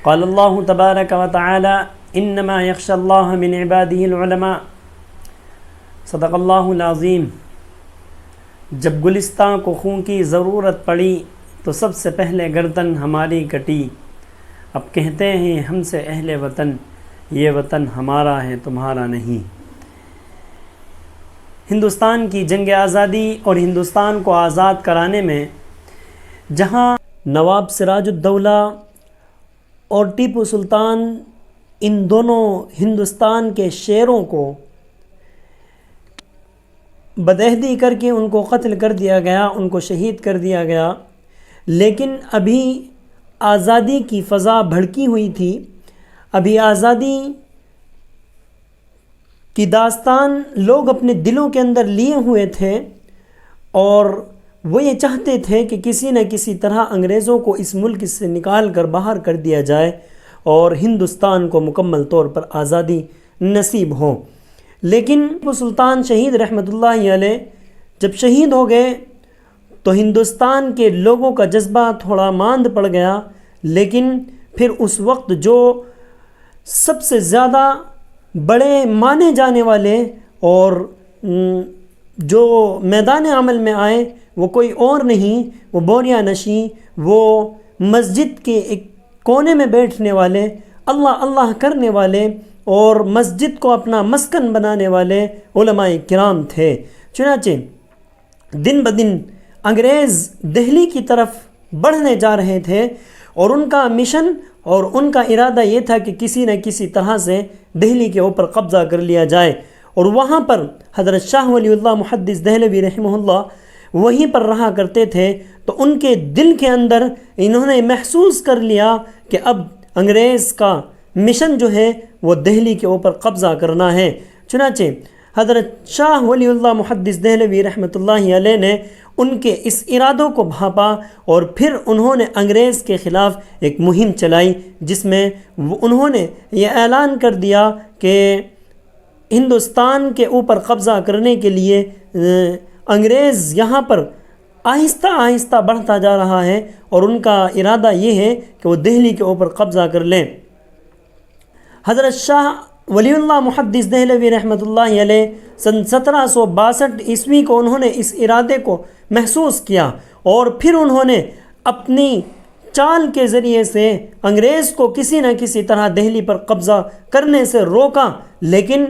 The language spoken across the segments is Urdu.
قال اللہ تبارک و تعالی انما یخشی اللہ من عباده العلماء، صدق اللہ العظیم۔ جب گلستان کو خون کی ضرورت پڑی تو سب سے پہلے گردن ہماری کٹی، اب کہتے ہیں ہم سے اہل وطن، یہ وطن ہمارا ہے تمہارا نہیں۔ ہندوستان کی جنگ آزادی اور ہندوستان کو آزاد کرانے میں جہاں نواب سراج الدولہ اور ٹیپو سلطان، ان دونوں ہندوستان کے شیروں کو بدعہدی کر کے ان کو قتل کر دیا گیا، ان کو شہید کر دیا گیا، لیکن ابھی آزادی کی فضا بھڑکی ہوئی تھی، ابھی آزادی کی داستان لوگ اپنے دلوں کے اندر لیے ہوئے تھے، اور وہ یہ چاہتے تھے کہ کسی نہ کسی طرح انگریزوں کو اس ملک سے نکال کر باہر کر دیا جائے اور ہندوستان کو مکمل طور پر آزادی نصیب ہو۔ لیکن ٹیپو سلطان شہید رحمۃ اللہ علیہ جب شہید ہو گئے تو ہندوستان کے لوگوں کا جذبہ تھوڑا ماند پڑ گیا، لیکن پھر اس وقت جو سب سے زیادہ بڑے مانے جانے والے اور جو میدان عمل میں آئے وہ کوئی اور نہیں، وہ بوریا نشیں، وہ مسجد کے ایک کونے میں بیٹھنے والے، اللہ اللہ کرنے والے اور مسجد کو اپنا مسکن بنانے والے علماء کرام تھے۔ چنانچہ دن بدن انگریز دہلی کی طرف بڑھنے جا رہے تھے، اور ان کا مشن اور ان کا ارادہ یہ تھا کہ کسی نہ کسی طرح سے دہلی کے اوپر قبضہ کر لیا جائے، اور وہاں پر حضرت شاہ ولی اللہ محدث دہلوی رحمہ اللہ وہیں پر رہا کرتے تھے۔ تو ان کے دل کے اندر انہوں نے محسوس کر لیا کہ اب انگریز کا مشن جو ہے وہ دہلی کے اوپر قبضہ کرنا ہے۔ چنانچہ حضرت شاہ ولی اللہ محدث دہلوی رحمۃ اللہ علیہ نے ان کے اس ارادوں کو بھانپا، اور پھر انہوں نے انگریز کے خلاف ایک مہم چلائی، جس میں انہوں نے یہ اعلان کر دیا کہ ہندوستان کے اوپر قبضہ کرنے کے لیے انگریز یہاں پر آہستہ آہستہ بڑھتا جا رہا ہے، اور ان کا ارادہ یہ ہے کہ وہ دہلی کے اوپر قبضہ کر لیں۔ حضرت شاہ ولی اللہ محدث دہلوی رحمۃ اللہ علیہ سن 1762 عیسوی کو انہوں نے اس ارادے کو محسوس کیا، اور پھر انہوں نے اپنی چال کے ذریعے سے انگریز کو کسی نہ کسی طرح دہلی پر قبضہ کرنے سے روکا۔ لیکن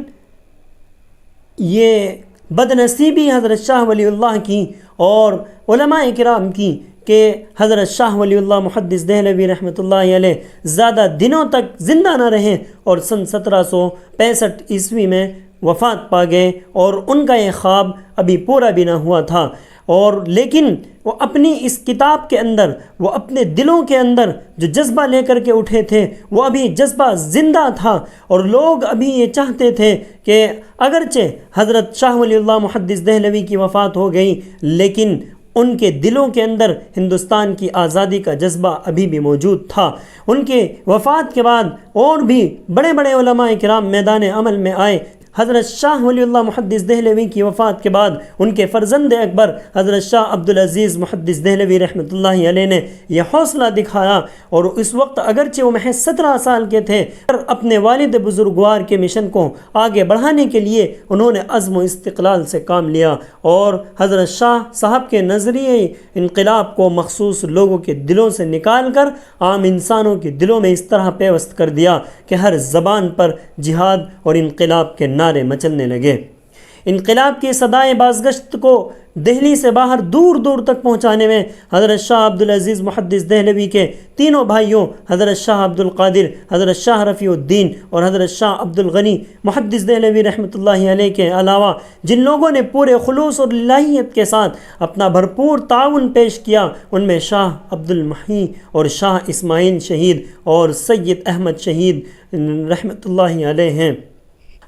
یہ بدنصیبی حضرت شاہ ولی اللہ کی اور علماء کرام کی کہ حضرت شاہ ولی اللہ محدث دہلوی رحمۃ اللہ علیہ زیادہ دنوں تک زندہ نہ رہے، اور سن 1765 عیسوی میں وفات پا گئے، اور ان کا یہ خواب ابھی پورا بھی نہ ہوا تھا۔ اور لیکن وہ اپنی اس کتاب کے اندر، وہ اپنے دلوں کے اندر جو جذبہ لے کر کے اٹھے تھے، وہ ابھی جذبہ زندہ تھا، اور لوگ ابھی یہ چاہتے تھے کہ اگرچہ حضرت شاہ ولی اللہ محدث دہلوی کی وفات ہو گئی، لیکن ان کے دلوں کے اندر ہندوستان کی آزادی کا جذبہ ابھی بھی موجود تھا۔ ان کے وفات کے بعد اور بھی بڑے بڑے علماء کرام میدان عمل میں آئے۔ حضرت شاہ ولی اللہ محدث دہلوی کی وفات کے بعد ان کے فرزند اکبر حضرت شاہ عبدالعزیز محدث دہلوی رحمۃ اللہ علیہ نے یہ حوصلہ دکھایا، اور اس وقت اگرچہ وہ محض 17 سال کے تھے، پر اپنے والد بزرگوار کے مشن کو آگے بڑھانے کے لیے انہوں نے عزم و استقلال سے کام لیا، اور حضرت شاہ صاحب کے نظریے انقلاب کو مخصوص لوگوں کے دلوں سے نکال کر عام انسانوں کے دلوں میں اس طرح پیوست کر دیا کہ ہر زبان پر جہاد اور انقلاب کے نعرے مچلنے لگے۔ انقلاب کی صدائے بازگشت کو دہلی سے باہر دور دور تک پہنچانے میں حضرت شاہ عبدالعزیز محدث دہلوی کے تینوں بھائیوں حضرت شاہ عبدالقادر، حضرت شاہ رفیع الدین اور حضرت شاہ عبدالغنی محدث دہلوی رحمۃ اللہ علیہ کے علاوہ جن لوگوں نے پورے خلوص اور للہیت کے ساتھ اپنا بھرپور تعاون پیش کیا، ان میں شاہ عبدالمحی اور شاہ اسماعیل شہید اور سید احمد شہید رحمۃ اللہ علیہ ہیں۔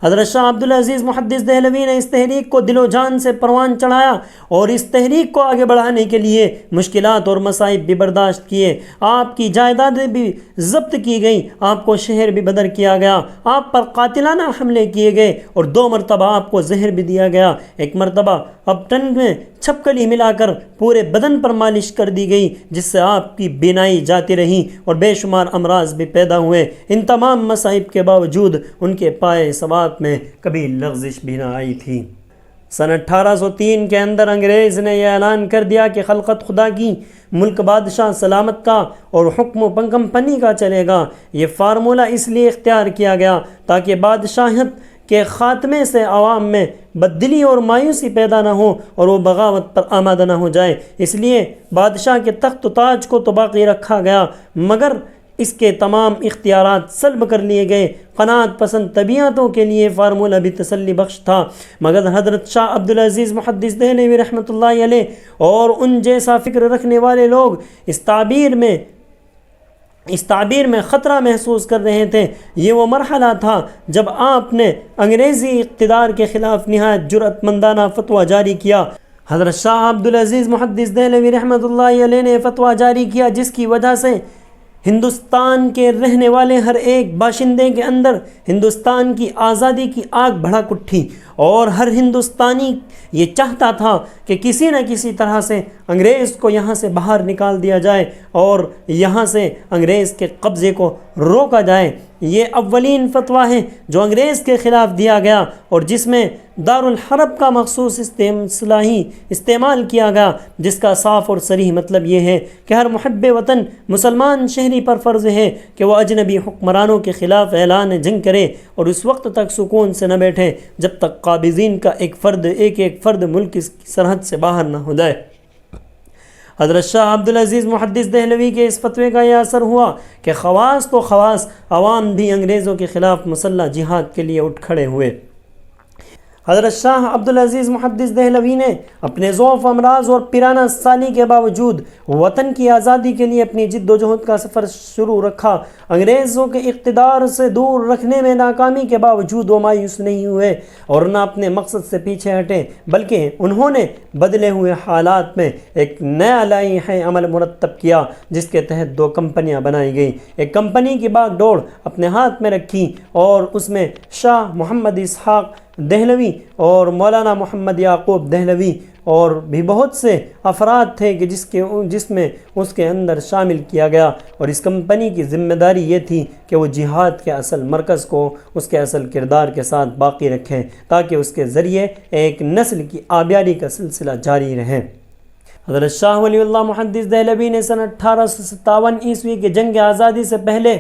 حضرت شاہ عبدالعزیز محدث دہلوی نے اس تحریک کو دل و جان سے پروان چڑھایا اور اس تحریک کو آگے بڑھانے کے لیے مشکلات اور مصائب بھی برداشت کیے۔ آپ کی جائیدادیں بھی ضبط کی گئیں، آپ کو شہر بھی بدر کیا گیا، آپ پر قاتلانہ حملے کیے گئے اور 2 مرتبہ آپ کو زہر بھی دیا گیا۔ ایک مرتبہ اب ٹن میں چھپکلی ملا کر پورے بدن پر مالش کر دی گئی، جس سے آپ کی بینائی جاتی رہی اور بے شمار امراض بھی پیدا ہوئے۔ ان تمام مصائب کے باوجود ان کے پائے ثبات میں کبھی لغزش بھی نہ آئی تھی۔ سن 1803 کے اندر انگریز نے یہ اعلان کر دیا کہ خلقت خدا کی، ملک بادشاہ سلامت کا اور حکم کمپنی کا چلے گا۔ یہ فارمولہ اس لیے اختیار کیا گیا تاکہ بادشاہت کے خاتمے سے عوام میں بددلی اور مایوسی پیدا نہ ہو اور وہ بغاوت پر آمادہ نہ ہو جائے۔ اس لیے بادشاہ کے تخت و تاج کو تو باقی رکھا گیا، مگر اس کے تمام اختیارات سلب کر لیے گئے۔ قناعت پسند طبیعتوں کے لیے فارمولہ بھی تسلی بخش تھا، مگر حضرت شاہ عبدالعزیز محدث دہلوی رحمۃ اللہ علیہ اور ان جیسا فکر رکھنے والے لوگ اس تعبیر میں خطرہ محسوس کر رہے تھے۔ یہ وہ مرحلہ تھا جب آپ نے انگریزی اقتدار کے خلاف نہایت جرأت مندانہ فتویٰ جاری کیا۔ حضرت شاہ عبدالعزیز محدث دہلوی رحمۃ اللہ علیہ نے فتویٰ جاری کیا جس کی وجہ سے ہندوستان کے رہنے والے ہر ایک باشندے کے اندر ہندوستان کی آزادی کی آگ بھڑک اٹھی، اور ہر ہندوستانی یہ چاہتا تھا کہ کسی نہ کسی طرح سے انگریز کو یہاں سے باہر نکال دیا جائے اور یہاں سے انگریز کے قبضے کو روکا جائے۔ یہ اولین فتویٰ ہے جو انگریز کے خلاف دیا گیا اور جس میں دارالحرب کا مخصوص اصطلاحی استعمال کیا گیا، جس کا صاف اور صریح مطلب یہ ہے کہ ہر محب وطن مسلمان شہری پر فرض ہے کہ وہ اجنبی حکمرانوں کے خلاف اعلان جنگ کرے اور اس وقت تک سکون سے نہ بیٹھے جب تک قابضین کا ایک فرد ملک کی سرحد سے باہر نہ ہو جائے۔ حضرت شاہ عبدالعزیز محدث دہلوی کے اس فتوے کا یہ اثر ہوا کہ خواص تو خواص عوام بھی انگریزوں کے خلاف مسلح جہاد کے لیے اٹھ کھڑے ہوئے۔ حضرت شاہ عبدالعزیز محدث دہلوی نے اپنے ذوف امراض اور پیرانہ سالی کے باوجود وطن کی آزادی کے لیے اپنی جد و جہد کا سفر شروع رکھا۔ انگریزوں کے اقتدار سے دور رکھنے میں ناکامی کے باوجود وہ مایوس نہیں ہوئے اور نہ اپنے مقصد سے پیچھے ہٹے، بلکہ انہوں نے بدلے ہوئے حالات میں ایک نیا لائحہ عمل مرتب کیا جس کے تحت 2 کمپنیاں بنائی گئیں۔ ایک کمپنی کی باغ ڈور اپنے ہاتھ میں رکھی اور اس میں شاہ محمد اسحاق دہلوی اور مولانا محمد یعقوب دہلوی اور بھی بہت سے افراد تھے کہ جس میں اس کے اندر شامل کیا گیا، اور اس کمپنی کی ذمہ داری یہ تھی کہ وہ جہاد کے اصل مرکز کو اس کے اصل کردار کے ساتھ باقی رکھیں تاکہ اس کے ذریعے ایک نسل کی آبیاری کا سلسلہ جاری رہے۔ حضرت شاہ ولی اللہ محدث دہلوی نے سن 1857 عیسوی کے جنگ آزادی سے پہلے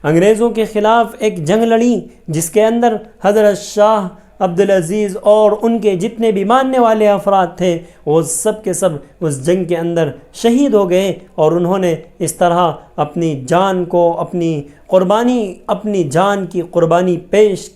انگریزوں کے خلاف ایک جنگ لڑی جس کے اندر حضرت شاہ عبدالعزیز اور ان کے جتنے بھی ماننے والے افراد تھے وہ سب کے سب اس جنگ کے اندر شہید ہو گئے، اور انہوں نے اس طرح اپنی جان کی قربانی پیش